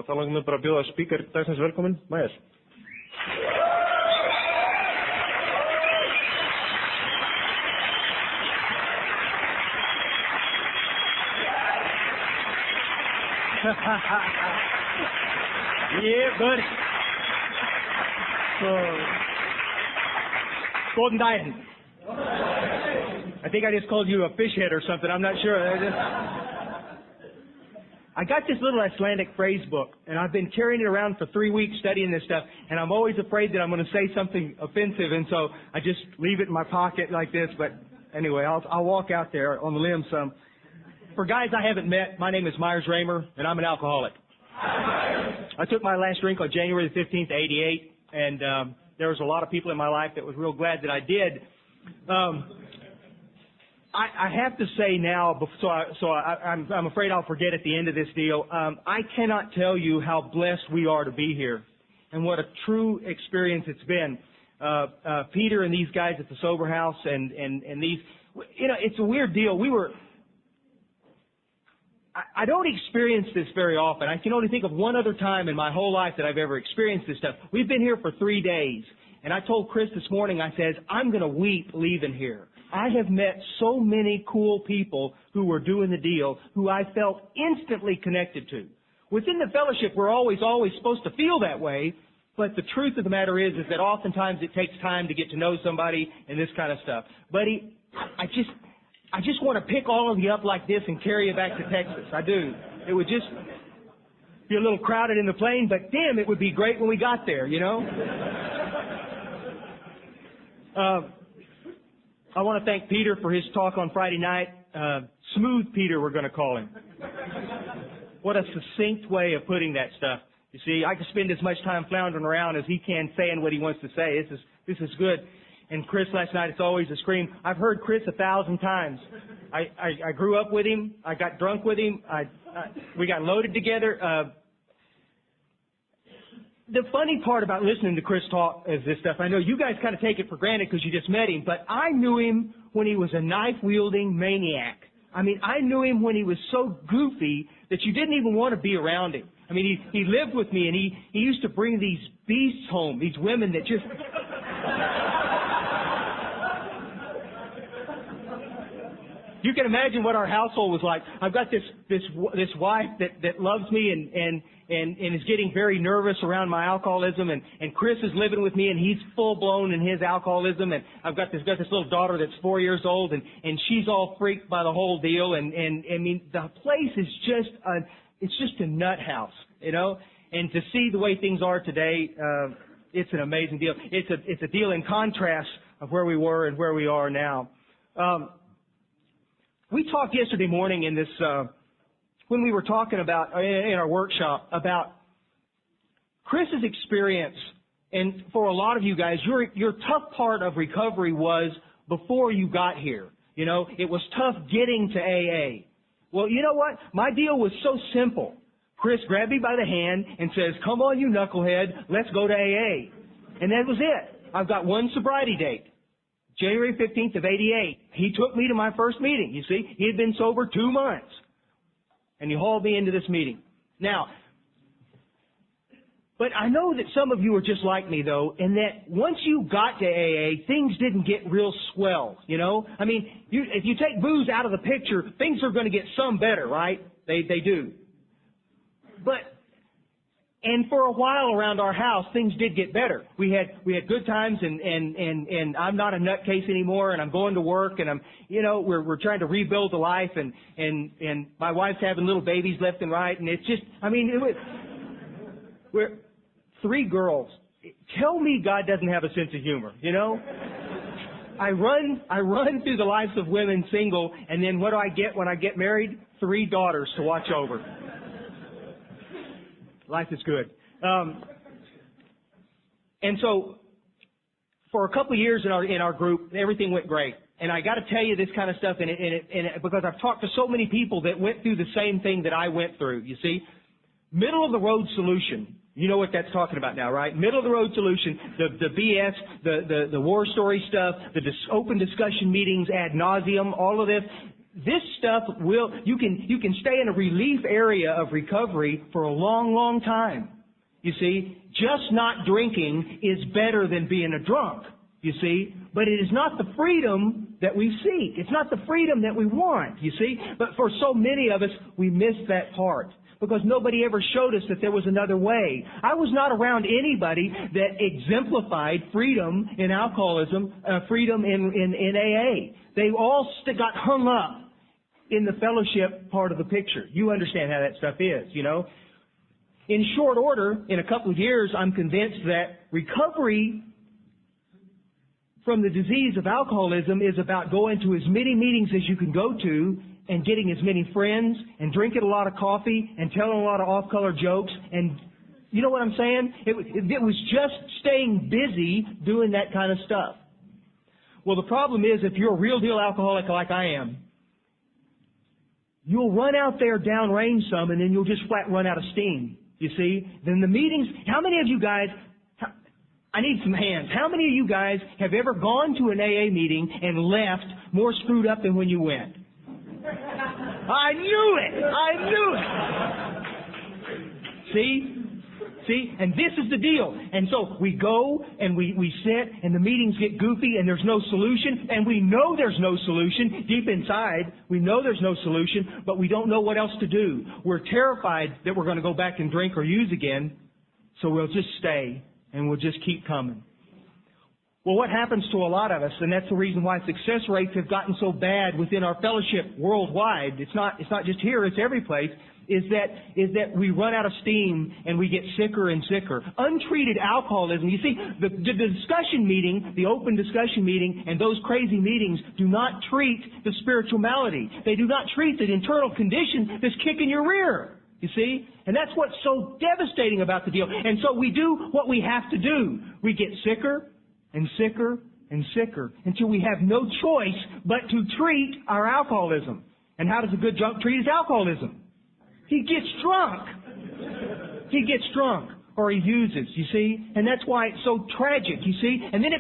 og þá langar mig bara að bjóða speaker dagsins velkomin, Majas. Yeah, buddy. Golden Diamond. I think I just called you a fish head or something. I'm not sure. I got this little Icelandic phrase book, and I've been carrying it around for 3 weeks studying this stuff, and I'm always afraid that I'm going to say something offensive, and so I just leave it in my pocket like this. But anyway, I'll walk out there on the limb some. For guys I haven't met, my name is Myers Raymer, and I'm an alcoholic. I took my last drink on January the 15th, '88, and there was a lot of people in my life that was real glad that I did. I have to say now, I'm afraid I'll forget at the end of this deal, I cannot tell you how blessed we are to be here and what a true experience it's been. Peter and these guys at the Sober House and these, it's a weird deal. I don't experience this very often. I can only think of one other time in my whole life that I've ever experienced this stuff. We've been here for 3 days, and I told Chris this morning, I said, I'm going to weep leaving here. I have met so many cool people who were doing the deal, who I felt instantly connected to. Within the fellowship, we're always supposed to feel that way, but the truth of the matter is that oftentimes it takes time to get to know somebody and this kind of stuff. Buddy, I just want to pick all of you up like this and carry you back to Texas. I do. It would just be a little crowded in the plane, but damn, it would be great when we got there, I want to thank Peter for his talk on Friday night. Smooth Peter, we're going to call him. What a succinct way of putting that stuff. You see, I can spend as much time floundering around as he can saying what he wants to say. This is good. And Chris last night, it's always a scream. I've heard Chris 1,000 times. I grew up with him. I got drunk with him. We got loaded together. The funny part about listening to Chris talk is this stuff. I know you guys kind of take it for granted because you just met him, but I knew him when he was a knife-wielding maniac. I mean, I knew him when he was so goofy that you didn't even want to be around him. I mean, he lived with me, and he used to bring these beasts home, these women that just... You can imagine what our household was like. I've got this wife that loves me and is getting very nervous around my alcoholism, and Chris is living with me, and he's full blown in his alcoholism, and I've got this little daughter that's 4 years old, and she's all freaked by the whole deal, and I mean the place is just a nut house, and to see the way things are today, it's an amazing deal. It's a deal in contrast of where we were and where we are now. We talked yesterday morning in this, when we were talking about, in our workshop, about Chris's experience, and for a lot of you guys, your tough part of recovery was before you got here. It was tough getting to AA. Well, you know what? My deal was so simple. Chris grabbed me by the hand and says, come on, you knucklehead, let's go to AA. And that was it. I've got one sobriety date. January 15th of '88. He took me to my first meeting. You see, he had been sober 2 months. And he hauled me into this meeting. Now, but I know that some of you are just like me, though, in that once you got to AA, things didn't get real swell, I mean, if you take booze out of the picture, things are going to get some better, right? They do. And for a while around our house, things did get better. We had good times, and I'm not a nutcase anymore, and I'm going to work, and we're trying to rebuild the life, and my wife's having little babies left and right, and it's just, I mean, we're 3 girls. Tell me God doesn't have a sense of humor, I run through the lives of women single, and then what do I get when I get married? 3 daughters to watch over. Life is good. And so for a couple of years in our group, everything went great. And I got to tell you this kind of stuff because I've talked to so many people that went through the same thing that I went through. You see, middle of the road solution. You know what that's talking about now, right? Middle of the road solution, the BS, the war story stuff, the open discussion meetings ad nauseum, all of this. This stuff you can stay in a relief area of recovery for a long, long time. You see, just not drinking is better than being a drunk, you see, but it is not the freedom that we seek. It's not the freedom that we want, you see, but for so many of us, we miss that part because nobody ever showed us that there was another way. I was not around anybody that exemplified freedom in alcoholism, freedom in AA. They all got hung up in the fellowship part of the picture. You understand how that stuff is, you know. In short order, in a couple of years, I'm convinced that recovery from the disease of alcoholism is about going to as many meetings as you can go to and getting as many friends and drinking a lot of coffee and telling a lot of off-color jokes. And you know what I'm saying? It was just staying busy doing that kind of stuff. Well, the problem is if you're a real deal alcoholic like I am, you'll run out there downrange some and then you'll just flat run out of steam. You see? Then the meetings, how many of you guys, I need some hands. How many of you guys have ever gone to an AA meeting and left more screwed up than when you went? I knew it! I knew it! See? See? And this is the deal. And so we go and we sit and the meetings get goofy and there's no solution. And we know there's no solution. Deep inside, we know there's no solution, but we don't know what else to do. We're terrified that we're going to go back and drink or use again. So we'll just stay and we'll just keep coming. Well, what happens to a lot of us, and that's the reason why success rates have gotten so bad within our fellowship worldwide. It's not just here, it's every place. Is that we run out of steam and we get sicker and sicker. Untreated alcoholism, you see, the discussion meeting, the open discussion meeting, and those crazy meetings do not treat the spiritual malady. They do not treat the internal condition that's kicking your rear, you see? And that's what's so devastating about the deal. And so we do what we have to do. We get sicker and sicker and sicker until we have no choice but to treat our alcoholism. And how does a good drunk treat his alcoholism? He gets drunk. He gets drunk. Or he uses, you see? And that's why it's so tragic, you see? And then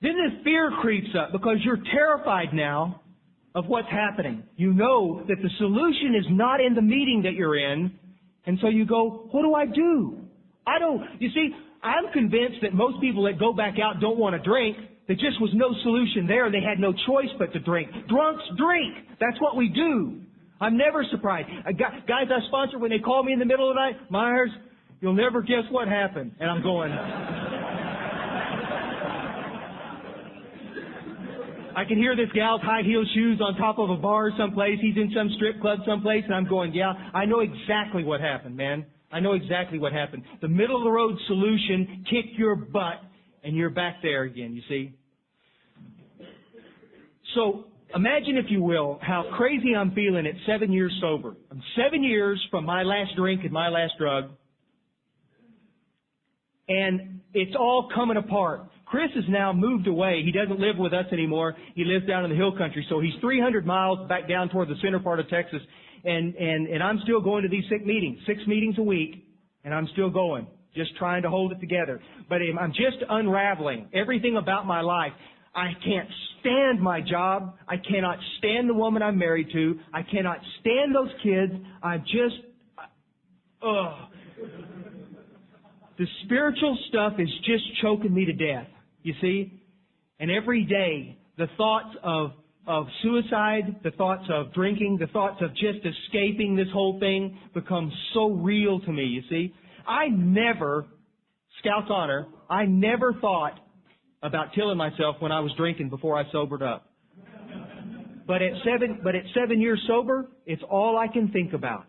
then the fear creeps up because you're terrified now of what's happening. You know that the solution is not in the meeting that you're in. And so you go, what do I do? You see, I'm convinced that most people that go back out don't want to drink. There just was no solution there. They had no choice but to drink. Drunks drink. That's what we do. I'm never surprised. Guys I sponsor, when they call me in the middle of the night, Myers, you'll never guess what happened. And I'm going, I can hear this gal's high heel shoes on top of a bar someplace. He's in some strip club someplace. And I'm going, yeah, I know exactly what happened, man. I know exactly what happened. The middle of the road solution, kick your butt. And you're back there again, you see. So imagine, if you will, how crazy I'm feeling at 7 years sober. I'm 7 years from my last drink and my last drug. And it's all coming apart. Chris has now moved away. He doesn't live with us anymore. He lives down in the hill country. So he's 300 miles back down toward the center part of Texas. And I'm still going to these sick meetings, 6 meetings a week. And I'm still going. Just trying to hold it together. But I'm just unraveling everything about my life. I can't stand my job. I cannot stand the woman I'm married to. I cannot stand those kids. The spiritual stuff is just choking me to death, you see? And every day, the thoughts of suicide, the thoughts of drinking, the thoughts of just escaping this whole thing become so real to me, you see? I never, Scout's honor, I never thought about killing myself when I was drinking before I sobered up. But at 7 years sober, it's all I can think about.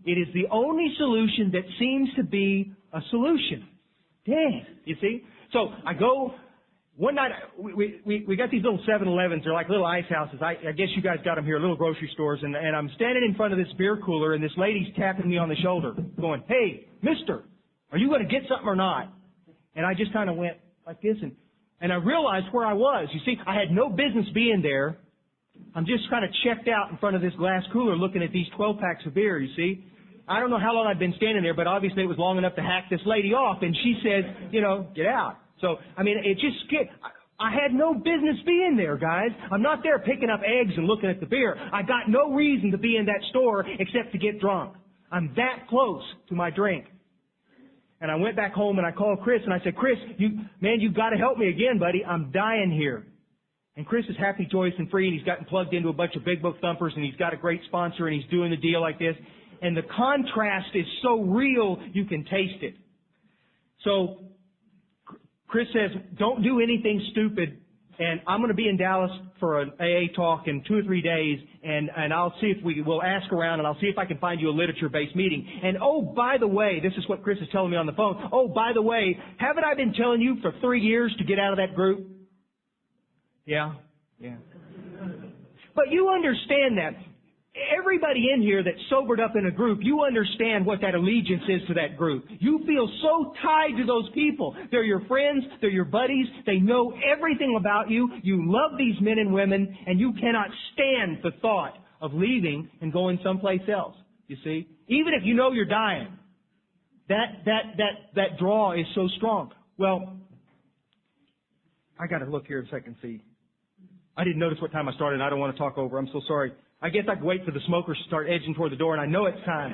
It is the only solution that seems to be a solution. Dang, you see? So I go, one night, we got these little 7-Elevens. They're like little ice houses. I guess you guys got them here, little grocery stores. And I'm standing in front of this beer cooler, and this lady's tapping me on the shoulder, going, hey, mister, are you going to get something or not? And I just kind of went like this, and I realized where I was. You see, I had no business being there. I'm just kind of checked out in front of this glass cooler looking at these 12 packs of beer, you see. I don't know how long I'd been standing there, but obviously it was long enough to hack this lady off. And she said, get out. So, I mean, it just scared. I had no business being there, guys. I'm not there picking up eggs and looking at the beer. I got no reason to be in that store except to get drunk. I'm that close to my drink. And I went back home and I called Chris and I said, Chris, you've got to help me again, buddy. I'm dying here. And Chris is happy, joyous, and free, and he's gotten plugged into a bunch of big book thumpers, and he's got a great sponsor, and he's doing the deal like this. And the contrast is so real, you can taste it. So Chris says, don't do anything stupid, and I'm going to be in Dallas for an AA talk in 2 or 3 days, and I'll see if we'll ask around, and I'll see if I can find you a literature-based meeting. And oh, by the way, this is what Chris is telling me on the phone. Oh, by the way, haven't I been telling you for 3 years to get out of that group? Yeah. But you understand that. Everybody in here that's sobered up in a group, you understand what that allegiance is to that group. You feel so tied to those people. They're your friends. They're your buddies. They know everything about you. You love these men and women, and you cannot stand the thought of leaving and going someplace else. You see? Even if you know you're dying. That draw is so strong. Well, I got to look here a second, see. I didn't notice what time I started, and I don't want to talk over. I'm so sorry. I guess I could wait for the smokers to start edging toward the door, and I know it's time.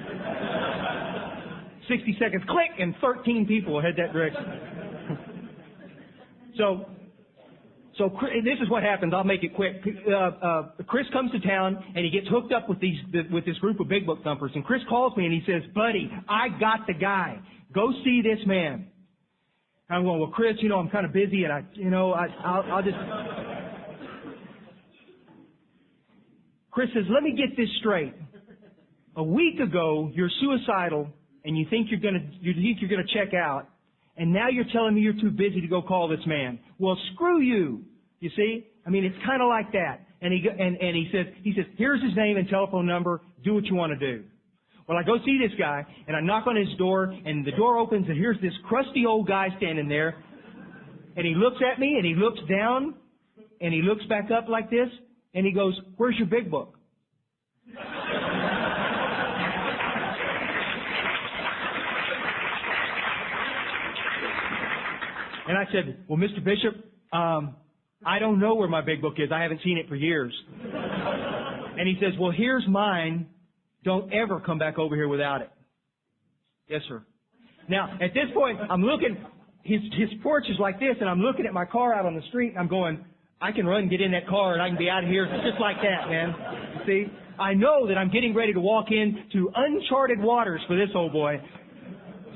60 seconds, click, and 13 people will head that direction. So this is what happens. I'll make it quick. Chris comes to town, and he gets hooked up with this group of big book thumpers. And Chris calls me, and he says, buddy, I got the guy. Go see this man. I'm going, well, Chris, I'm kind of busy, and I'll just... Chris says, let me get this straight. A week ago, you're suicidal, and you think you're going to check out, and now you're telling me you're too busy to go call this man. Well, screw you. You see? I mean, it's kind of like that. And he says, here's his name and telephone number. Do what you want to do. Well, I go see this guy, and I knock on his door, and the door opens, and here's this crusty old guy standing there, and he looks at me, and he looks down, and he looks back up like this, and he goes, where's your big book? And I said, well, Mr. Bishop, I don't know where my big book is. I haven't seen it for years. And he says, well, here's mine. Don't ever come back over here without it. Yes, sir. Now, at this point, I'm looking, his porch is like this, and I'm looking at my car out on the street, and I'm going, I can run and get in that car, and I can be out of here just like that, man. You see? I know that I'm getting ready to walk into uncharted waters for this old boy.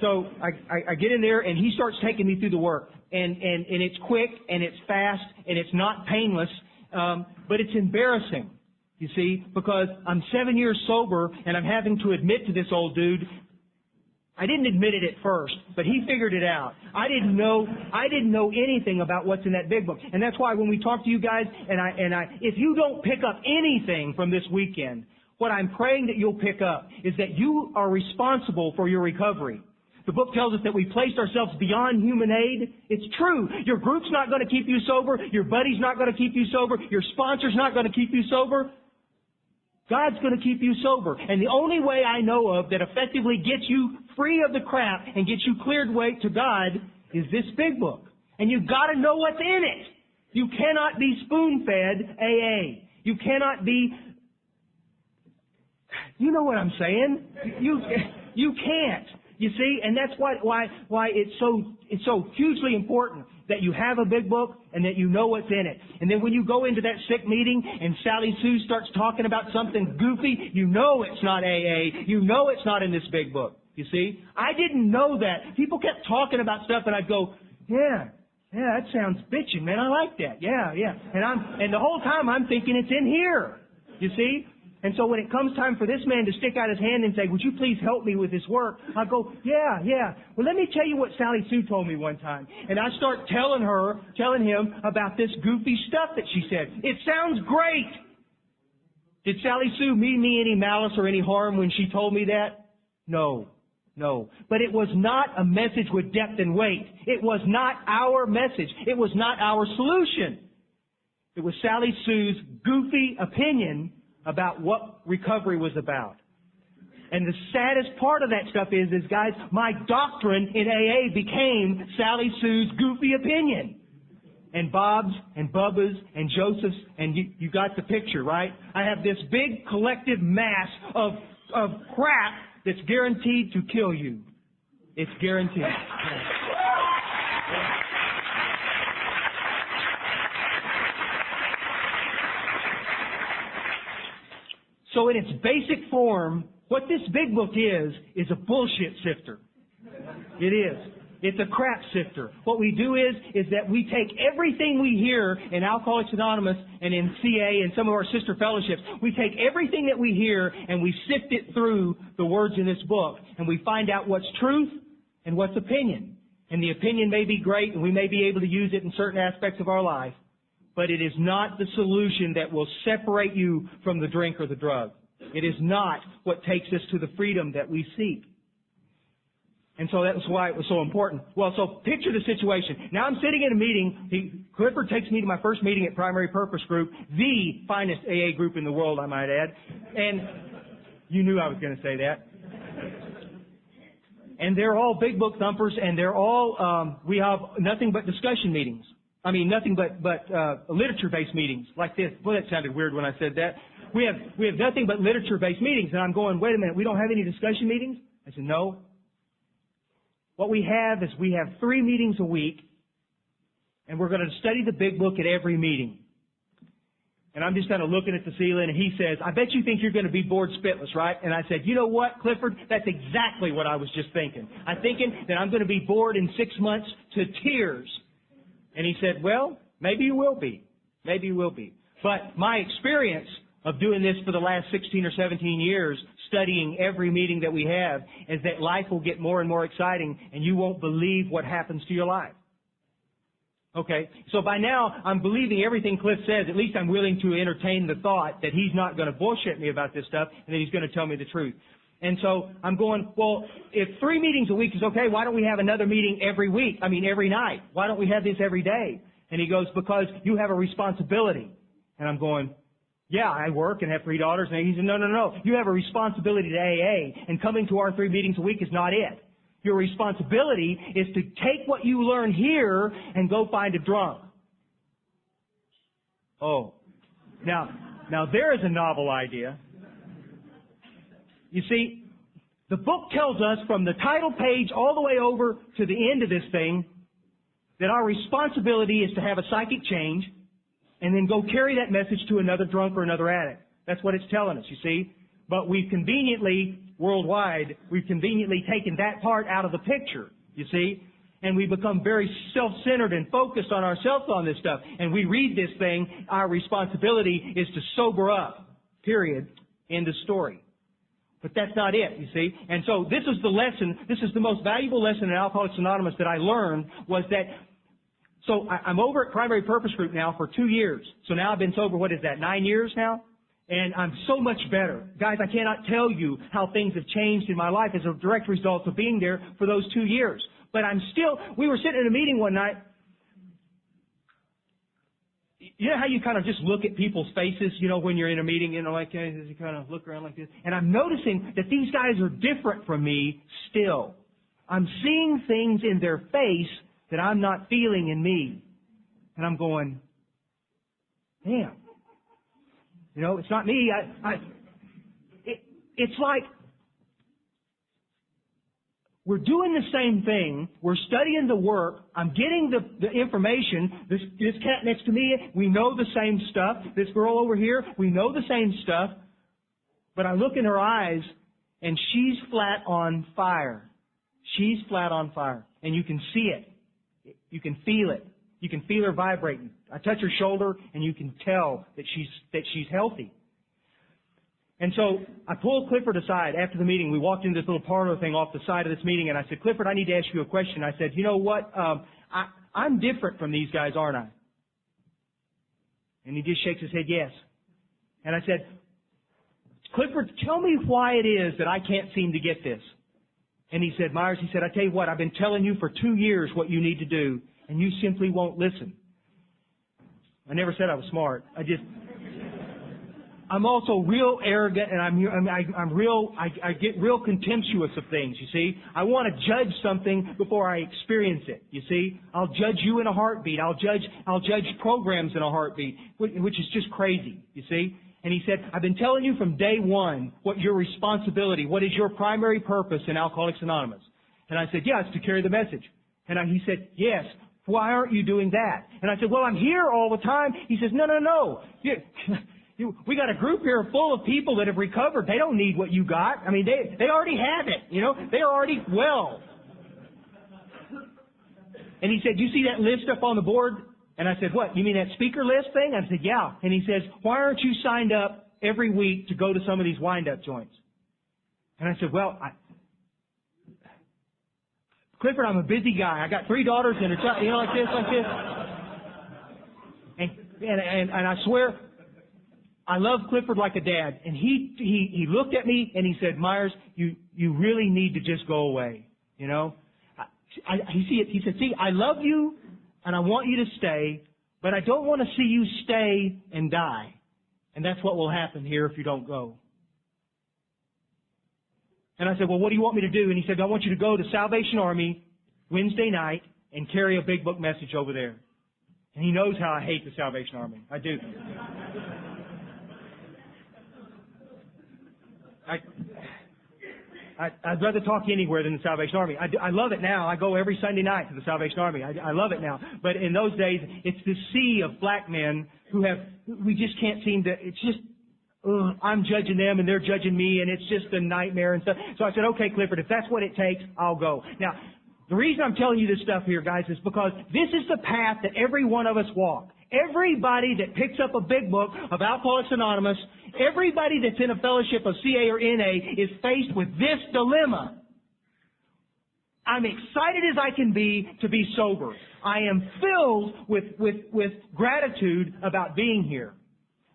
So I get in there, and he starts taking me through the work. And it's quick, and it's fast, and it's not painless, but it's embarrassing, you see, because I'm 7 years sober, and I'm having to admit to this old dude, I didn't admit it at first, but he figured it out. I didn't know anything about what's in that big book. And that's why when we talk to you guys, if you don't pick up anything from this weekend, what I'm praying that you'll pick up is that you are responsible for your recovery. The book tells us that we placed ourselves beyond human aid. It's true. Your group's not going to keep you sober. Your buddy's not going to keep you sober. Your sponsor's not going to keep you sober. God's going to keep you sober. And the only way I know of that effectively gets you free of the crap and gets you cleared way to God is this big book. And you've got to know what's in it. You cannot be spoon-fed AA. You cannot be... You know what I'm saying? You can't. You see? And that's why it's so hugely important that you have a big book and that you know what's in it. And then when you go into that sick meeting and Sally Sue starts talking about something goofy, you know it's not AA. You know it's not in this big book. You see? I didn't know that. People kept talking about stuff and I'd go, yeah, that sounds bitchin', man. I like that. Yeah. And the whole time I'm thinking it's in here. You see? And so when it comes time for this man to stick out his hand and say, would you please help me with this work? I'll go, yeah. Well, let me tell you what Sally Sue told me one time. And I start telling him about this goofy stuff that she said. It sounds great. Did Sally Sue mean me any malice or any harm when she told me that? No. But it was not a message with depth and weight. It was not our message. It was not our solution. It was Sally Sue's goofy opinion about what recovery was about. And the saddest part of that stuff is guys, my doctrine in AA became Sally Sue's goofy opinion. and Bob's and Bubba's and Joseph's, and you got the picture, right? I have this big collective mass of crap that's guaranteed to kill you. It's guaranteed. So in its basic form, what this big book is a bullshit sifter. It is. It's a crap sifter. What we do is that we take everything we hear in Alcoholics Anonymous and in CA and some of our sister fellowships. We take everything that we hear and we sift it through the words in this book. And we find out what's truth and what's opinion. And the opinion may be great and we may be able to use it in certain aspects of our life. But it is not the solution that will separate you from the drink or the drug. It is not what takes us to the freedom that we seek. And so that was why it was so important. Well, so picture the situation. Now I'm sitting in a meeting. Clifford takes me to my first meeting at Primary Purpose Group, the finest AA group in the world, I might add. And you knew I was going to say that. And they're all big book thumpers, and they're all, we have nothing but discussion meetings. I mean, nothing but literature-based meetings like this. Well, that sounded weird when I said that. We have nothing but literature-based meetings. And I'm going, wait a minute, we don't have any discussion meetings? I said, no. What we have is we have 3 meetings a week, and we're going to study the big book at every meeting. And I'm just kind of looking at the ceiling, and he says, I bet you think you're going to be bored spitless, right? And I said, you know what, Clifford? That's exactly what I was just thinking. I'm thinking that I'm going to be bored in 6 months to tears. And he said, well, maybe you will be. Maybe you will be. But my experience of doing this for the last 16 or 17 years, studying every meeting that we have, is that life will get more and more exciting, and you won't believe what happens to your life. Okay, so by now, I'm believing everything Cliff says. At least I'm willing to entertain the thought that he's not going to bullshit me about this stuff, and that he's going to tell me the truth. And so I'm going, well, if 3 meetings a week is okay, why don't we have another meeting every night? Why don't we have this every day? And he goes, because you have a responsibility. And I'm going, yeah, I work and have 3 daughters. And he said, no. You have a responsibility to AA, and coming to our 3 meetings a week is not it. Your responsibility is to take what you learn here and go find a drunk. Oh. Now there is a novel idea. You see, the book tells us from the title page all the way over to the end of this thing that our responsibility is to have a psychic change and then go carry that message to another drunk or another addict. That's what it's telling us, you see. But we've conveniently, worldwide, taken that part out of the picture, you see. And we become very self-centered and focused on ourselves on this stuff. And we read this thing, our responsibility is to sober up, period, end of story. But that's not it, you see. And so this is the lesson, this is the most valuable lesson in Alcoholics Anonymous that I learned, was that, so I'm over at Primary Purpose Group now for 2 years. So now I've been sober, 9 years now? And I'm so much better. Guys, I cannot tell you how things have changed in my life as a direct result of being there for those 2 years. But we were sitting in a meeting one night. You know how you kind of just look at people's faces, when you're in a meeting, like you kind of look around like this. And I'm noticing that these guys are different from me still. I'm seeing things in their face that I'm not feeling in me. And I'm going, damn. It's not me. It's like we're doing the same thing. We're studying the work. I'm getting the information. This cat next to me, we know the same stuff. This girl over here, we know the same stuff. But I look in her eyes, and she's flat on fire. She's flat on fire. And you can see it. You can feel it. You can feel her vibrating. I touch her shoulder, and you can tell that she's healthy. And so I pulled Clifford aside after the meeting. We walked into this little parlor thing off the side of this meeting, and I said, Clifford, I need to ask you a question. I said, you know what? I'm different from these guys, aren't I? And he just shakes his head, yes. And I said, Clifford, tell me why it is that I can't seem to get this. And he said, Myers, I tell you what, I've been telling you for 2 years what you need to do, and you simply won't listen. I never said I was smart. I'm also real arrogant, and I get real contemptuous of things, you see. I want to judge something before I experience it, you see. I'll judge you in a heartbeat. I'll judge programs in a heartbeat, which is just crazy, you see. And he said, I've been telling you from day one what your responsibility, what is your primary purpose in Alcoholics Anonymous. And I said, yeah, it's to carry the message. And he said, yes. Why aren't you doing that? And I said, well, I'm here all the time. He says, no. We got a group here full of people that have recovered. They don't need what you got. I mean, they already have it. You know, they're already well. And he said, you see that list up on the board? And I said, what? You mean that speaker list thing? I said, yeah. And he says, why aren't you signed up every week to go to some of these wind-up joints? And I said, well, Clifford, I'm a busy guy. I got 3 daughters and a child, you know, like this. And I swear, I love Clifford like a dad. And he looked at me and he said, Myers, you really need to just go away. You know? He said, see, I love you and I want you to stay, but I don't want to see you stay and die. And that's what will happen here if you don't go. And I said, well, what do you want me to do? And he said, I want you to go to Salvation Army Wednesday night and carry a big book message over there. And he knows how I hate the Salvation Army. I do. I'd rather talk anywhere than the Salvation Army. I love it now. I go every Sunday night to the Salvation Army. I love it now. But in those days, it's the sea of black men we just can't seem to, it's just, I'm judging them and they're judging me and it's just a nightmare and stuff. So I said, okay, Clifford, if that's what it takes, I'll go. Now, the reason I'm telling you this stuff here, guys, is because this is the path that every one of us walk. Everybody that picks up a big book of Alcoholics Anonymous, everybody that's in a fellowship of CA or NA is faced with this dilemma. I'm excited as I can be to be sober. I am filled with gratitude about being here.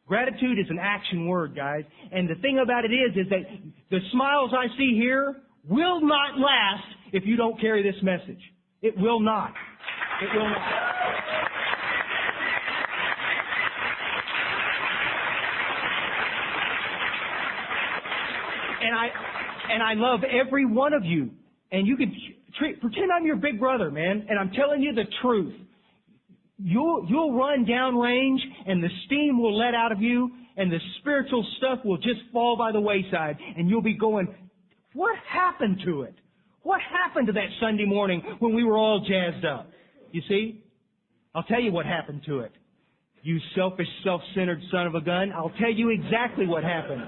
Gratitude is an action word, guys. And the thing about it is that the smiles I see here will not last if you don't carry this message. It will not. It will not. And I love every one of you. And you can pretend I'm your big brother, man. And I'm telling you the truth. You'll run downrange and the steam will let out of you and the spiritual stuff will just fall by the wayside and you'll be going, what happened to it? What happened to that Sunday morning when we were all jazzed up? You see? I'll tell you what happened to it. You selfish, self-centered son of a gun. I'll tell you exactly what happened.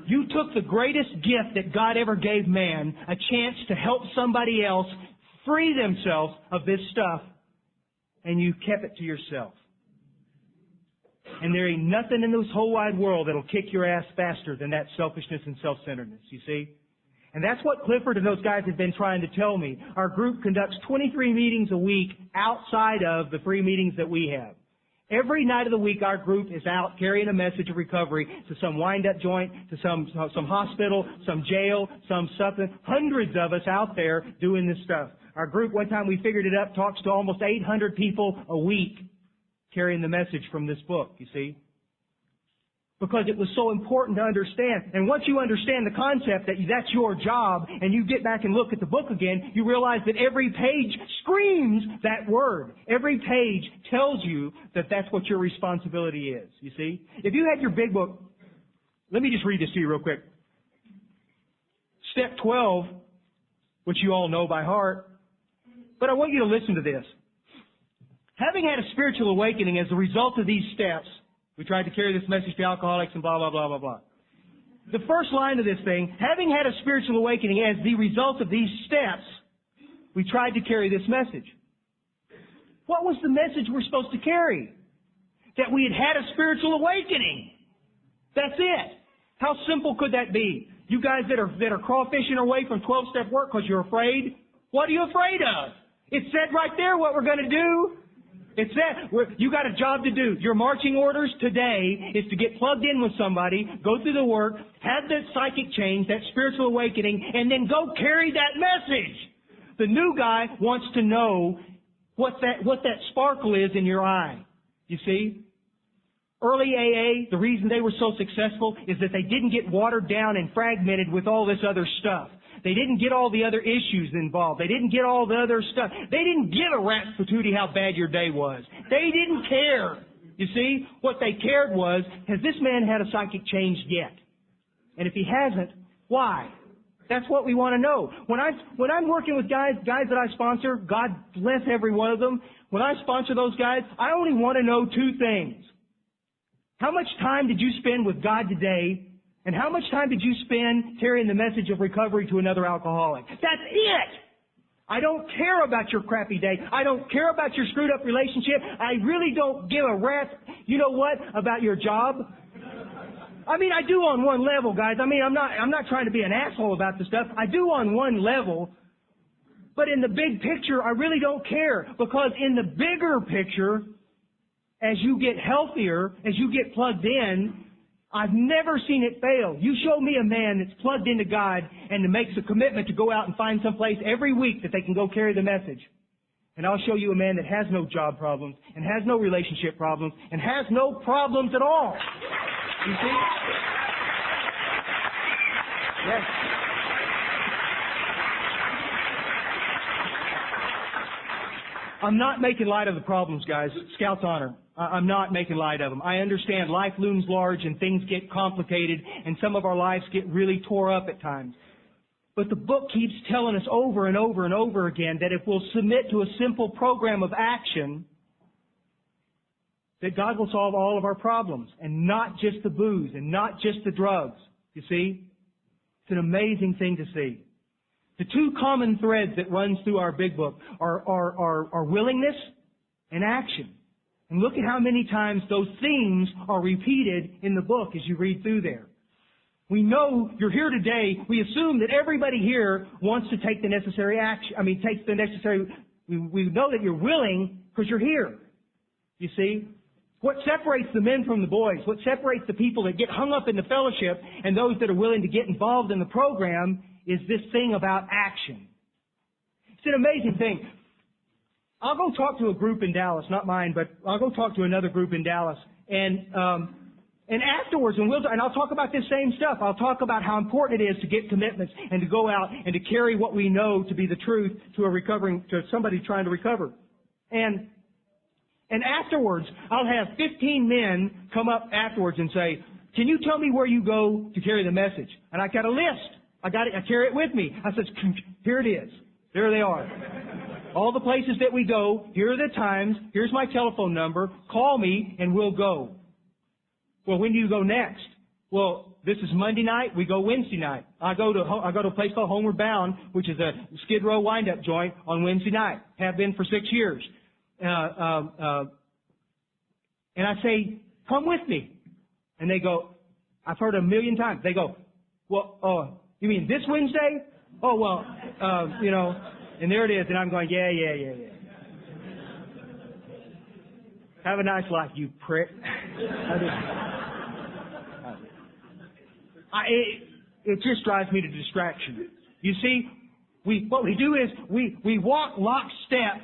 You took the greatest gift that God ever gave man, a chance to help somebody else free themselves of this stuff, and you kept it to yourself. And there ain't nothing in this whole wide world that'll kick your ass faster than that selfishness and self-centeredness, you see? And that's what Clifford and those guys have been trying to tell me. Our group conducts 23 meetings a week outside of the 3 meetings that we have. Every night of the week, our group is out carrying a message of recovery to some wind-up joint, to some hospital, some jail, some something. Hundreds of us out there doing this stuff. Our group, one time we figured it up, talks to almost 800 people a week carrying the message from this book, you see. Because it was so important to understand. And once you understand the concept that that's your job and you get back and look at the book again, you realize that every page screams that word. Every page tells you that that's what your responsibility is, you see. If you had your big book, let me just read this to you real quick. Step 12, which you all know by heart, but I want you to listen to this. Having had a spiritual awakening as a result of these steps, we tried to carry this message to alcoholics and blah, blah, blah, blah, blah. The first line of this thing, having had a spiritual awakening as the result of these steps, we tried to carry this message. What was the message we're supposed to carry? That we had had a spiritual awakening. That's it. How simple could that be? You guys that are crawfishing away from 12-step work because you're afraid, what are you afraid of? It said right there what we're going to do. It said, you got a job to do. Your marching orders today is to get plugged in with somebody, go through the work, have that psychic change, that spiritual awakening, and then go carry that message. The new guy wants to know what that sparkle is in your eye. You see? Early AA, the reason they were so successful is that they didn't get watered down and fragmented with all this other stuff. They didn't get all the other issues involved. They didn't get all the other stuff. They didn't give a rat's patootie how bad your day was. They didn't care. You see, what they cared was, has this man had a psychic change yet? And if he hasn't, why? That's what we want to know. When I'm working with guys that I sponsor, God bless every one of them, when I sponsor those guys, I only want to know two things. How much time did you spend with God today? And how much time did you spend carrying the message of recovery to another alcoholic? That's it! I don't care about your crappy day. I don't care about your screwed up relationship. I really don't give a rat's, you know what, about your job. I mean, I do on one level, guys. I mean, I'm not trying to be an asshole about this stuff. I do on one level. But in the big picture, I really don't care. Because in the bigger picture, as you get healthier, as you get plugged in, I've never seen it fail. You show me a man that's plugged into God and that makes a commitment to go out and find some place every week that they can go carry the message. And I'll show you a man that has no job problems and has no relationship problems and has no problems at all. You see? Yes. I'm not making light of the problems, guys. Scout's honor. I'm not making light of them. I understand life looms large and things get complicated and some of our lives get really tore up at times. But the book keeps telling us over and over and over again that if we'll submit to a simple program of action, that God will solve all of our problems and not just the booze and not just the drugs. You see? It's an amazing thing to see. The two common threads that runs through our big book are willingness and action. And look at how many times those themes are repeated in the book as you read through there. We know you're here today. We assume that everybody here wants to take the necessary action. We know that you're willing because you're here. You see? What separates the men from the boys, what separates the people that get hung up in the fellowship and those that are willing to get involved in the program is this thing about action. It's an amazing thing. I'll go talk to a group in Dallas, not mine, but I'll go talk to another group in Dallas, and afterwards, and I'll talk about this same stuff. I'll talk about how important it is to get commitments and to go out and to carry what we know to be the truth to somebody trying to recover. And afterwards, I'll have 15 men come up afterwards and say, "Can you tell me where you go to carry the message?" And I got a list. I carry it with me. I said, "Here it is. There they are. All the places that we go, here are the times, here's my telephone number, call me and we'll go." Well, when do you go next? Well, this is Monday night, we go Wednesday night. I go to a place called Homeward Bound, which is a Skid Row wind-up joint on Wednesday night. Have been for 6 years. And I say, "Come with me." And they go, "I've heard it 1,000,000 times." They go, "Well, you mean this Wednesday?" "Oh, well, and there it is, and I'm going, yeah. Have a nice life, you prick. It just drives me to distraction. You see, what we do is we walk lockstep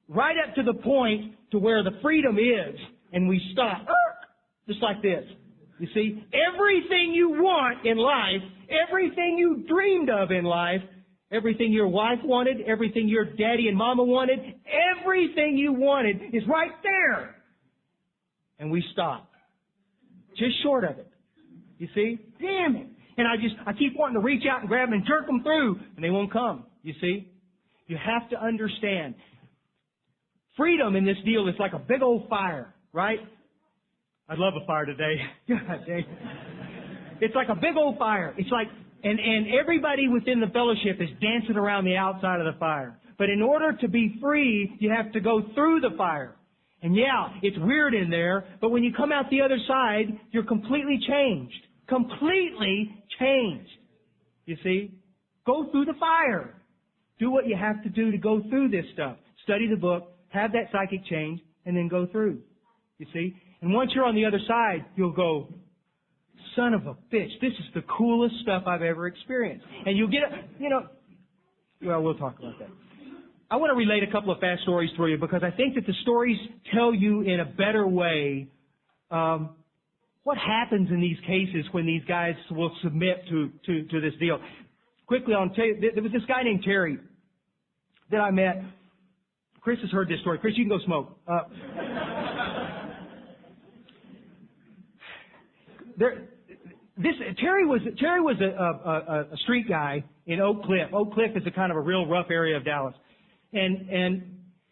right up to the point to where the freedom is, and we stop, just like this. You see, everything you want in life, everything you dreamed of in life, everything your wife wanted, everything your daddy and mama wanted, everything you wanted is right there. And we stop. Just short of it. You see? Damn it. And I keep wanting to reach out and grab them and jerk them through, and they won't come. You see? You have to understand. Freedom in this deal is like a big old fire, right? I'd love a fire today. God dang. It's like a big old fire. It's like, and everybody within the fellowship is dancing around the outside of the fire. But in order to be free, you have to go through the fire. And yeah, it's weird in there, but when you come out the other side, you're completely changed. Completely changed. You see? Go through the fire. Do what you have to do to go through this stuff. Study the book, have that psychic change, and then go through. You see? And once you're on the other side, you'll go, son of a bitch, this is the coolest stuff I've ever experienced. And you'll get, we'll talk about that. I want to relate a couple of fast stories for you because I think that the stories tell you in a better way what happens in these cases when these guys will submit to this deal? Quickly, I'll tell you, there was this guy named Terry that I met. Chris has heard this story. Chris, you can go smoke. Terry was a street guy in Oak Cliff. Oak Cliff is a kind of a real rough area of Dallas, and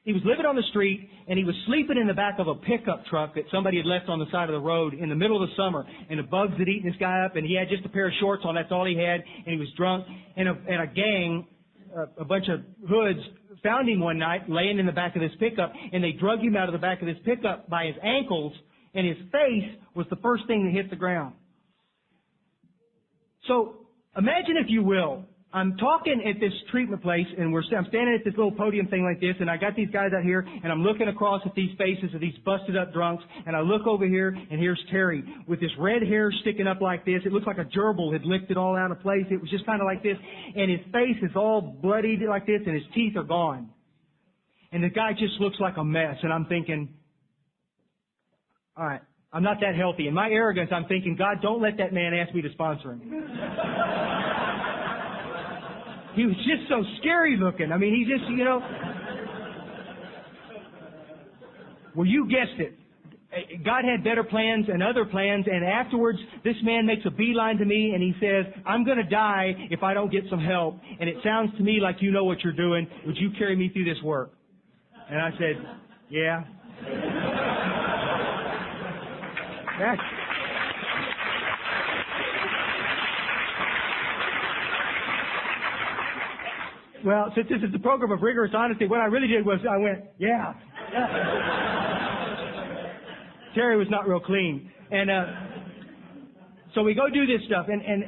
he was living on the street, and he was sleeping in the back of a pickup truck that somebody had left on the side of the road in the middle of the summer, and the bugs had eaten this guy up, and he had just a pair of shorts on. That's all he had, and he was drunk, and a gang, a bunch of hoods, found him one night laying in the back of this pickup, and they drug him out of the back of this pickup by his ankles, and his face was the first thing that hit the ground. So imagine, if you will, I'm talking at this treatment place, and I'm standing at this little podium thing like this, and I got these guys out here, and I'm looking across at these faces of these busted up drunks, and I look over here, and here's Terry with this red hair sticking up like this. It looks like a gerbil had licked it all out of place. It was just kind of like this, and his face is all bloodied like this, and his teeth are gone. And the guy just looks like a mess, and I'm thinking, all right, I'm not that healthy. In my arrogance, I'm thinking, God, don't let that man ask me to sponsor him. He was just so scary looking. I mean, he just, well, you guessed it. God had better plans and other plans, and afterwards, this man makes a beeline to me, and he says, I'm going to die if I don't get some help, and it sounds to me like you know what you're doing. Would you carry me through this work? And I said, yeah. Well, since this is a program of rigorous honesty, what I really did was I went, yeah. Terry was not real clean. And so we go do this stuff. And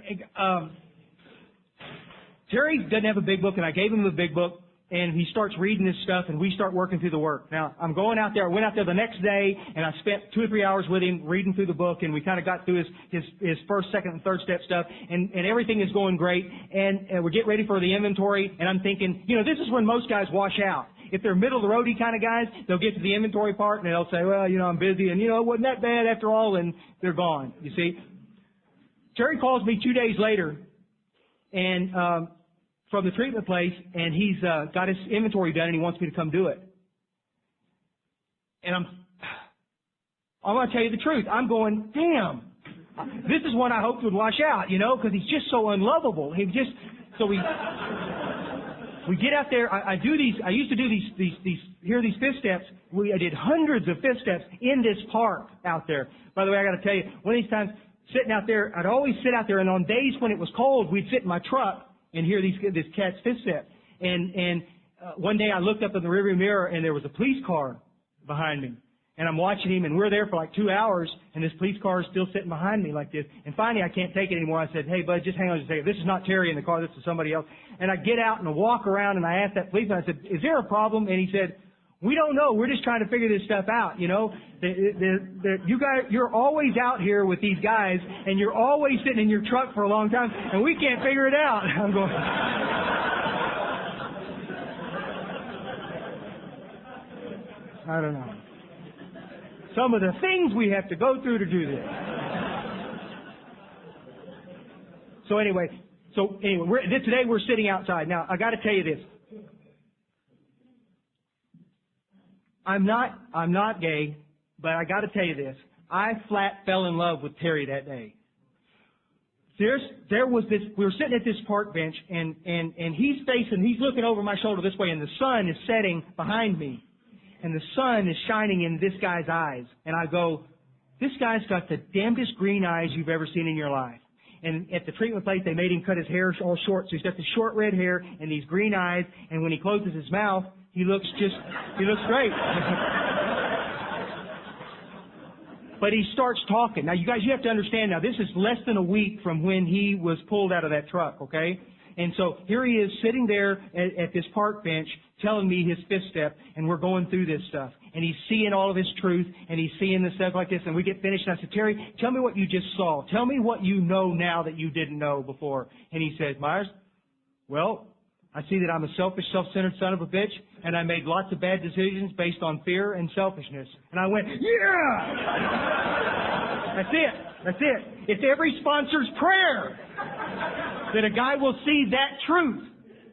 Terry doesn't have a big book, and I gave him the big book. And he starts reading this stuff, and we start working through the work. Now, I'm going out there. I went out there the next day, and I spent 2 or 3 hours with him reading through the book, and we kind of got through his first, second, and third step stuff, and everything is going great. And we're getting ready for the inventory, and I'm thinking, this is when most guys wash out. If they're middle-of-the-roady kind of guys, they'll get to the inventory part, and they'll say, well, I'm busy, and, it wasn't that bad after all, and they're gone, you see. Terry calls me 2 days later, and from the treatment place, and he's got his inventory done, and he wants me to come do it. And I'm going to tell you the truth. I'm going, damn, this is one I hoped would wash out, because he's just so unlovable. So we get out there. I used to do these fifth steps. I did hundreds of fifth steps in this park out there. By the way, I got to tell you, one of these times sitting out there, I'd always sit out there, and on days when it was cold, we'd sit in my truck and hear this cat's fifth step. And one day I looked up in the rearview mirror, and there was a police car behind me. And I'm watching him, and we're there for like 2 hours, and this police car is still sitting behind me like this. And finally, I can't take it anymore. I said, hey, bud, just hang on just a second. This is not Terry in the car. This is somebody else. And I get out and I walk around, and I asked that policeman, I said, is there a problem? And he said, we don't know. We're just trying to figure this stuff out, You guys, you're always out here with these guys, and you're always sitting in your truck for a long time, and we can't figure it out. I'm going, I don't know. Some of the things we have to go through to do this. So anyway, today we're sitting outside. Now, I got to tell you this. I'm not gay, but I got to tell you this. I flat fell in love with Terry that day. There was this. We were sitting at this park bench, and he's looking over my shoulder this way, and the sun is setting behind me, and the sun is shining in this guy's eyes, and I go, this guy's got the damnedest green eyes you've ever seen in your life. And at the treatment place, they made him cut his hair all short, so he's got the short red hair and these green eyes, and when he closes his mouth, he looks great. But he starts talking. Now, you guys, you have to understand now, this is less than a week from when he was pulled out of that truck, okay? And so here he is sitting there at this park bench telling me his fifth step, and we're going through this stuff. And he's seeing all of his truth, and he's seeing the stuff like this, and we get finished, and I said, Terry, tell me what you just saw. Tell me what you know now that you didn't know before. And he said, Myers, well, I see that I'm a selfish, self-centered son of a bitch, and I made lots of bad decisions based on fear and selfishness. And I went, yeah! That's it. That's it. It's every sponsor's prayer that a guy will see that truth.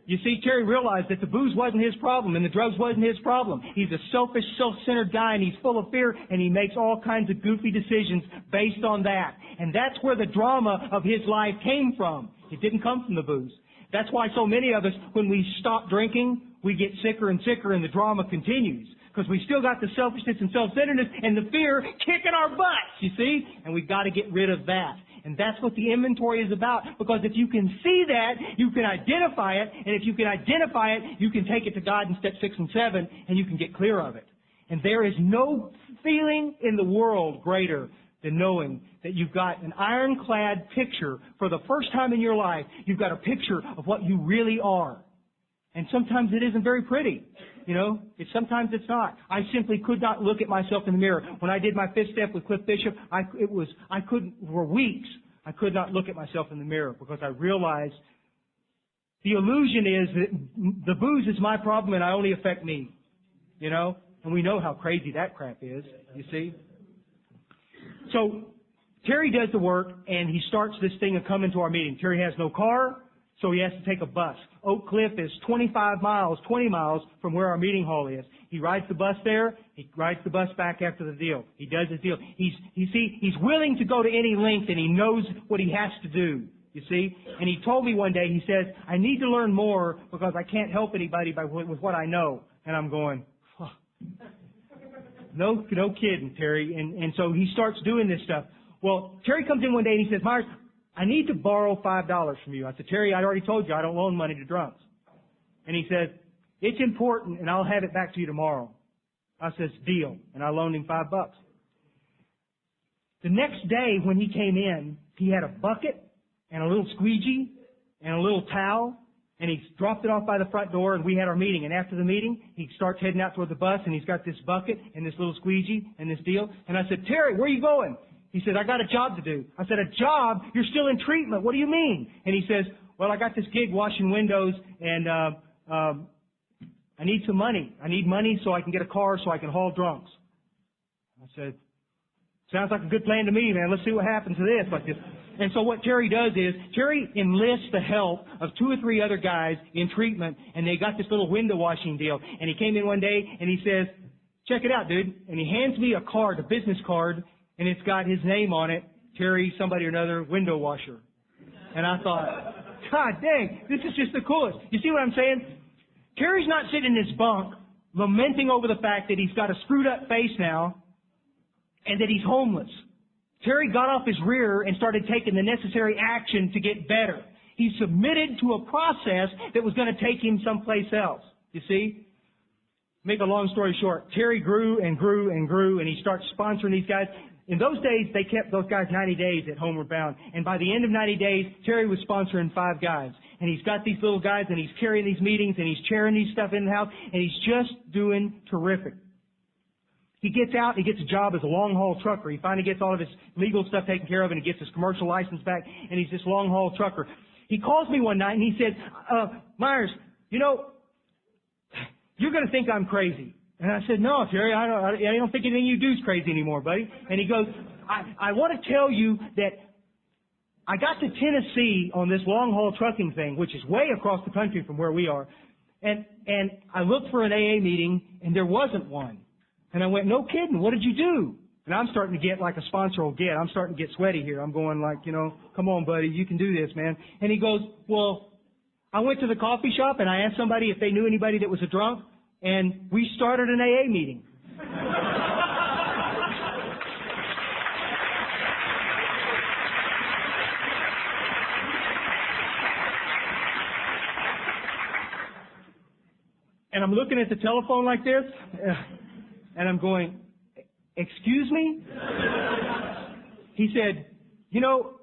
You see, Terry realized that the booze wasn't his problem and the drugs wasn't his problem. He's a selfish, self-centered guy, and he's full of fear, and he makes all kinds of goofy decisions based on that. And that's where the drama of his life came from. It didn't come from the booze. That's why so many of us, when we stop drinking, we get sicker and sicker and the drama continues. Because we still got the selfishness and self-centeredness and the fear kicking our butts, you see? And we've got to get rid of that. And that's what the inventory is about. Because if you can see that, you can identify it. And if you can identify it, you can take it to God in step 6 and 7, and you can get clear of it. And there is no feeling in the world greater than knowing that you've got an ironclad picture for the first time in your life. You've got a picture of what you really are. And sometimes it isn't very pretty. You know, sometimes it's not. I simply could not look at myself in the mirror. When I did my 5th step with Cliff Bishop, for weeks, I could not look at myself in the mirror because I realized the illusion is that the booze is my problem and I only affect me. You know? And we know how crazy that crap is, you see? So, Terry does the work and he starts this thing of coming to our meeting. Terry has no car, so he has to take a bus. Oak Cliff is 20 miles from where our meeting hall is. He rides the bus there. He rides the bus back after the deal. He does his deal. He's willing to go to any length, and he knows what he has to do. You see? And he told me one day, he says, I need to learn more because I can't help anybody with what I know. And I'm going, oh. No kidding, Terry. And so he starts doing this stuff. Well, Terry comes in one day and he says, Myers, I need to borrow $5 from you. I said, Terry, I already told you I don't loan money to drunks. And he says, it's important and I'll have it back to you tomorrow. I says, deal. And I loaned him $5. The next day when he came in, he had a bucket and a little squeegee and a little towel, and he dropped it off by the front door, and we had our meeting. And after the meeting, he starts heading out toward the bus, and he's got this bucket and this little squeegee and this deal. And I said, Terry, where are you going? He said, I got a job to do. I said, a job? You're still in treatment. What do you mean? And he says, well, I got this gig washing windows, and I need some money. I need money so I can get a car so I can haul drunks. I said, sounds like a good plan to me, man. Let's see what happens to this like this. And so what Terry does is, Terry enlists the help of 2 or 3 other guys in treatment, and they got this little window washing deal. And he came in one day, and he says, check it out, dude. And he hands me a card, a business card, and it's got his name on it, Terry, somebody or another, window washer. And I thought, God dang, this is just the coolest. You see what I'm saying? Terry's not sitting in his bunk lamenting over the fact that he's got a screwed up face now and that he's homeless. Terry got off his rear and started taking the necessary action to get better. He submitted to a process that was going to take him someplace else. You see? Make a long story short, Terry grew and grew and grew, and he started sponsoring these guys. In those days, they kept those guys 90 days at Homeward Bound. And by the end of 90 days, Terry was sponsoring 5 guys. And he's got these little guys, and he's carrying these meetings, and he's chairing these stuff in the house, and he's just doing terrific. He gets out, he gets a job as a long-haul trucker. He finally gets all of his legal stuff taken care of, and he gets his commercial license back, and he's this long-haul trucker. He calls me one night, and he said, Myers, you know, you're going to think I'm crazy. And I said, no, Terry, I don't think anything you do is crazy anymore, buddy. And he goes, I want to tell you that I got to Tennessee on this long-haul trucking thing, which is way across the country from where we are. And I looked for an AA meeting, and there wasn't one. And I went, no kidding, what did you do? And I'm starting to get like a sponsor will get. I'm starting to get sweaty here. I'm going like, you know, come on, buddy, you can do this, man. And he goes, well, I went to the coffee shop, and I asked somebody if they knew anybody that was a drunk, and we started an AA meeting. And I'm looking at the telephone like this, and I'm going, excuse me? He said, you know,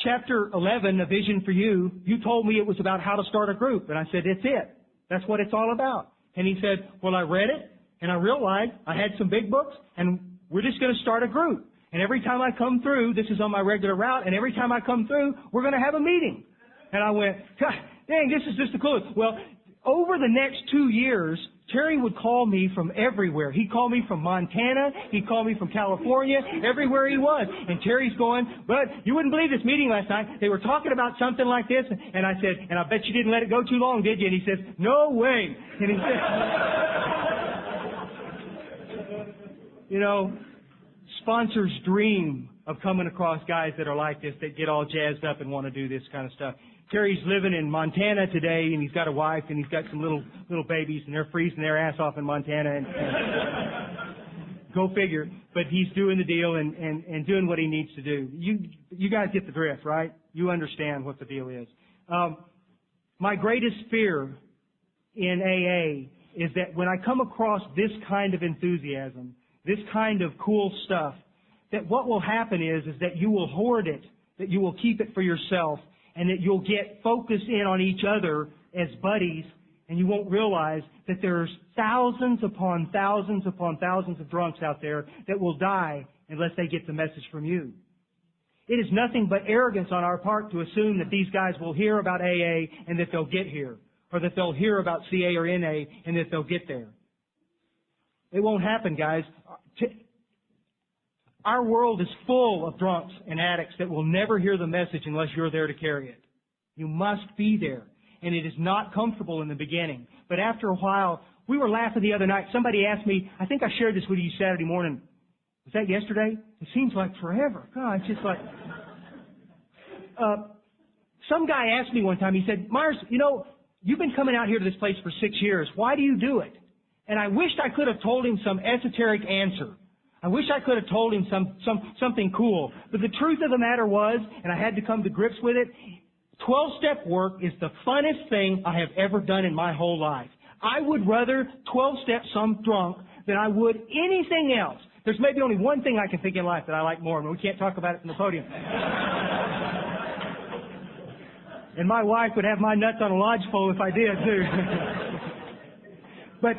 chapter 11, A Vision for You, you told me it was about how to start a group. And I said, it's it. That's what it's all about. And he said, well, I read it, and I realized I had some big books, and we're just going to start a group. And every time I come through, this is on my regular route, and every time I come through, we're going to have a meeting. And I went, dang, this is just the coolest. Well, over the next 2 years, Terry would call me from everywhere. He'd call me from Montana. He'd call me from California, everywhere he was. And Terry's going, but you wouldn't believe this meeting last night. They were talking about something like this. And I said, and I bet you didn't let it go too long, did you? And he says, no way. And he said, you know, sponsors dream of coming across guys that are like this, that get all jazzed up and want to do this kind of stuff. Terry's living in Montana today, and he's got a wife, and he's got some little babies, and they're freezing their ass off in Montana. And go figure. But he's doing the deal and doing what he needs to do. You guys get the drift, right? You understand what the deal is. My greatest fear in AA is that when I come across this kind of enthusiasm, this kind of cool stuff, that what will happen is that you will hoard it, that you will keep it for yourself, and that you'll get focused in on each other as buddies, and you won't realize that there's thousands upon thousands upon thousands of drunks out there that will die unless they get the message from you. It is nothing but arrogance on our part to assume that these guys will hear about AA and that they'll get here, or that they'll hear about CA or NA and that they'll get there. It won't happen, guys. Our world is full of drunks and addicts that will never hear the message unless you're there to carry it. You must be there. And it is not comfortable in the beginning. But after a while, we were laughing the other night. Somebody asked me, I think I shared this with you Saturday morning. Was that yesterday? It seems like forever. God, it's just like... some guy asked me one time, he said, Myers, you know, you've been coming out here to this place for 6 years. Why do you do it? And I wished I could have told him some esoteric answer. I wish I could have told him something cool. But the truth of the matter was, and I had to come to grips with it, 12-step work is the funnest thing I have ever done in my whole life. I would rather 12-step some drunk than I would anything else. There's maybe only one thing I can think in life that I like more, and we can't talk about it from the podium. And my wife would have my nuts on a lodgepole if I did, too. but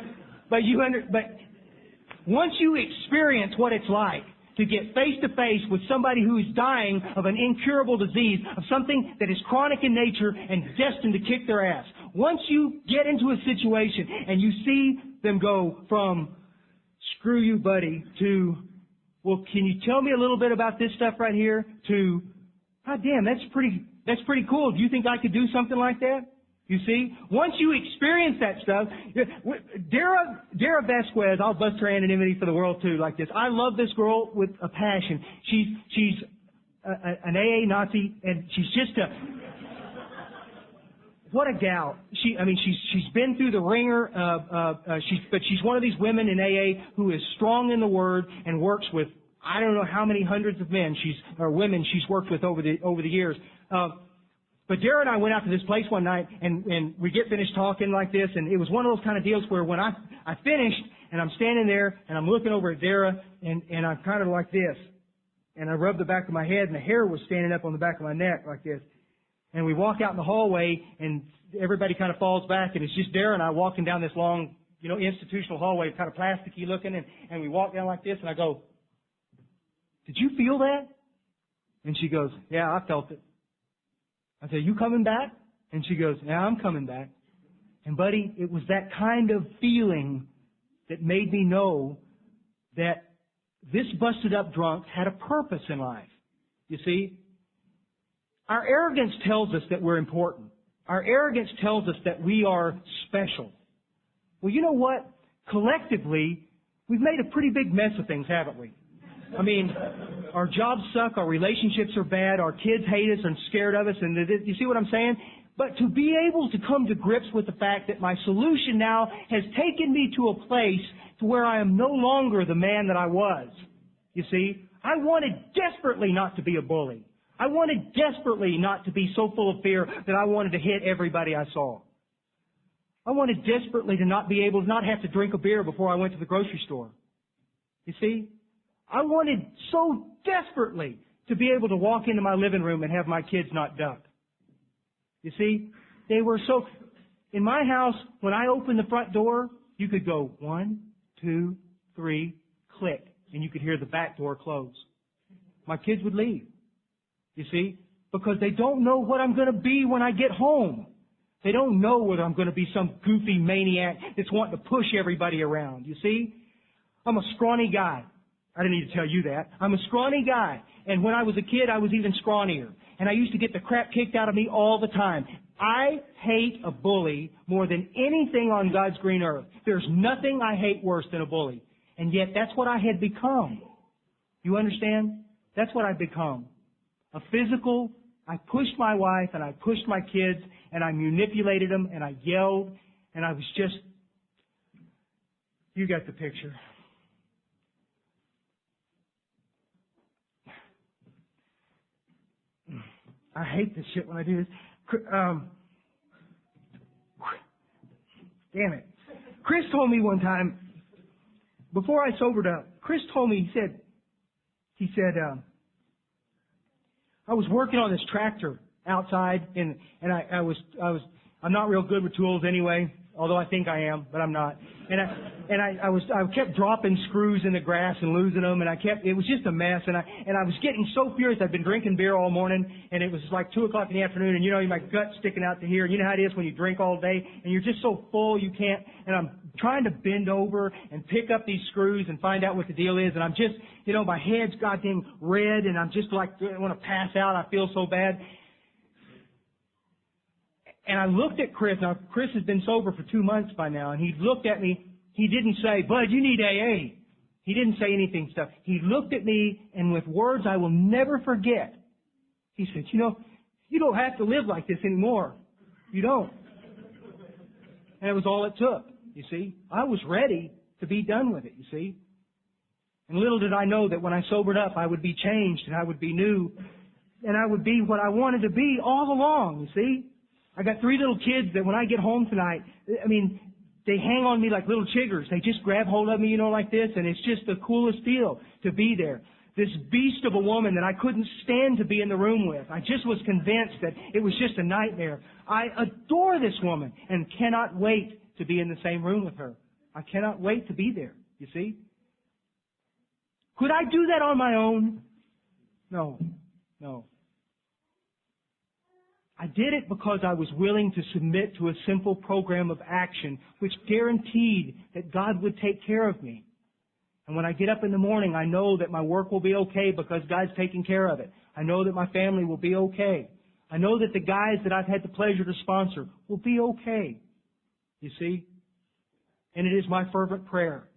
once you experience what it's like to get face to face with somebody who is dying of an incurable disease, of something that is chronic in nature and destined to kick their ass, once you get into a situation and you see them go from screw you buddy to, well, can you tell me a little bit about this stuff right here, to, God damn, that's pretty cool. Do you think I could do something like that? You see, once you experience that stuff, Dara Vasquez, I'll bust her anonymity for the world too, like this. I love this girl with a passion. She's an AA Nazi, and she's just what a gal. She's been through the ringer. But she's one of these women in AA who is strong in the Word and works with I don't know how many hundreds of women she's worked with over the years. But Dara and I went out to this place one night, and we get finished talking like this, and it was one of those kind of deals where when I finished, and I'm standing there, and I'm looking over at Dara, and I'm kind of like this, and I rubbed the back of my head, and the hair was standing up on the back of my neck like this. And we walk out in the hallway, and everybody kind of falls back, and it's just Dara and I walking down this long, institutional hallway, kind of plasticky looking, and we walk down like this, and I go, did you feel that? And she goes, yeah, I felt it. I said, you coming back? And she goes, yeah, I'm coming back. And buddy, it was that kind of feeling that made me know that this busted up drunk had a purpose in life. You see? Our arrogance tells us that we're important. Our arrogance tells us that we are special. Well, you know what? Collectively, we've made a pretty big mess of things, haven't we? I mean, our jobs suck, our relationships are bad, our kids hate us and scared of us, and you see what I'm saying? But to be able to come to grips with the fact that my solution now has taken me to a place to where I am no longer the man that I was. You see? I wanted desperately not to be a bully. I wanted desperately not to be so full of fear that I wanted to hit everybody I saw. I wanted desperately to not be able to not have to drink a beer before I went to the grocery store. You see? I wanted so desperately to be able to walk into my living room and have my kids not duck. You see? They were so... In my house, when I opened the front door, you could go 1, 2, 3, click, and you could hear the back door close. My kids would leave. You see? Because they don't know what I'm going to be when I get home. They don't know whether I'm going to be some goofy maniac that's wanting to push everybody around. You see? I'm a scrawny guy. I didn't need to tell you that. I'm a scrawny guy. And when I was a kid, I was even scrawnier. And I used to get the crap kicked out of me all the time. I hate a bully more than anything on God's green earth. There's nothing I hate worse than a bully. And yet that's what I had become. You understand? That's what I've become. A physical, I pushed my wife and I pushed my kids and I manipulated them and I yelled and I was just, you got the picture. I hate this shit when I do this. Damn it. Chris told me one time, before I sobered up, Chris told me, he said, I was working on this tractor outside and I'm not real good with tools anyway, although I think I am, but I'm not. I kept dropping screws in the grass and losing them, and it was just a mess, and I was getting so furious. I'd been drinking beer all morning, and it was like 2 o'clock in the afternoon, and you know, my gut's sticking out to here, and you know how it is when you drink all day, and you're just so full you can't, and I'm trying to bend over and pick up these screws and find out what the deal is, and I'm just, you know, my head's goddamn red, and I'm just like, I want to pass out, I feel so bad. And I looked at Chris. Now, Chris has been sober for 2 months by now, and he looked at me. He didn't say, Bud, you need AA. He didn't say anything stuff. He looked at me, and with words I will never forget, he said, you know, you don't have to live like this anymore. You don't. And it was all it took, you see. I was ready to be done with it, you see. And little did I know that when I sobered up, I would be changed, and I would be new, and I would be what I wanted to be all along, you see. I got 3 little kids that when I get home tonight, I mean, they hang on me like little chiggers. They just grab hold of me, you know, like this, and it's just the coolest deal to be there. This beast of a woman that I couldn't stand to be in the room with. I just was convinced that it was just a nightmare. I adore this woman and cannot wait to be in the same room with her. I cannot wait to be there, you see. Could I do that on my own? No. I did it because I was willing to submit to a simple program of action which guaranteed that God would take care of me. And when I get up in the morning, I know that my work will be okay because God's taking care of it. I know that my family will be okay. I know that the guys that I've had the pleasure to sponsor will be okay. You see? And it is my fervent prayer.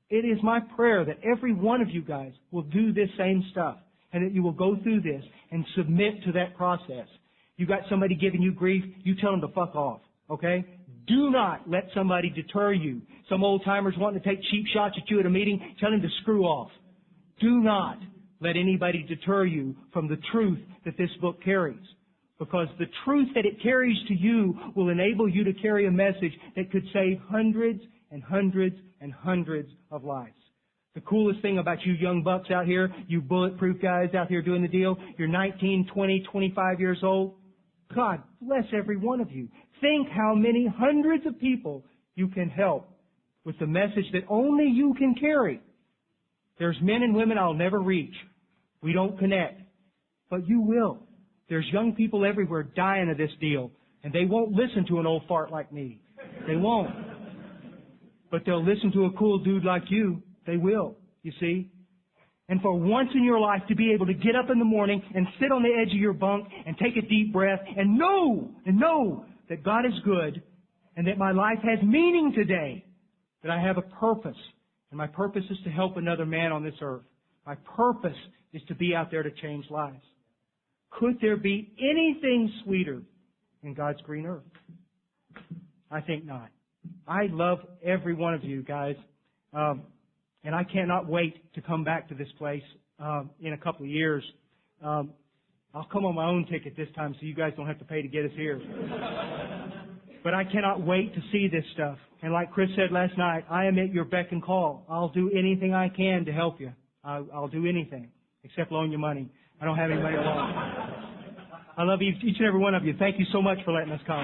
It is my prayer that every one of you guys will do this same stuff and that you will go through this and submit to that process. You got somebody giving you grief, you tell them to fuck off, okay? Do not let somebody deter you. Some old-timers wanting to take cheap shots at you at a meeting, tell them to screw off. Do not let anybody deter you from the truth that this book carries. Because the truth that it carries to you will enable you to carry a message that could save hundreds and hundreds and hundreds of lives. The coolest thing about you young bucks out here, you bulletproof guys out here doing the deal, you're 19, 20, 25 years old. God bless every one of you. Think how many hundreds of people you can help with the message that only you can carry. There's men and women I'll never reach. We don't connect. But you will. There's young people everywhere dying of this deal, and they won't listen to an old fart like me. They won't. But they'll listen to a cool dude like you. They will, you see. And for once in your life to be able to get up in the morning and sit on the edge of your bunk and take a deep breath and know that God is good and that my life has meaning today, that I have a purpose. And my purpose is to help another man on this earth. My purpose is to be out there to change lives. Could there be anything sweeter in God's green earth? I think not. I love every one of you guys. And I cannot wait to come back to this place in a couple of years. I'll come on my own ticket this time so you guys don't have to pay to get us here. But I cannot wait to see this stuff. And like Chris said last night, I am at your beck and call. I'll do anything I can to help you. I'll do anything except loan you money. I don't have any money to loan. I love each and every one of you. Thank you so much for letting us come.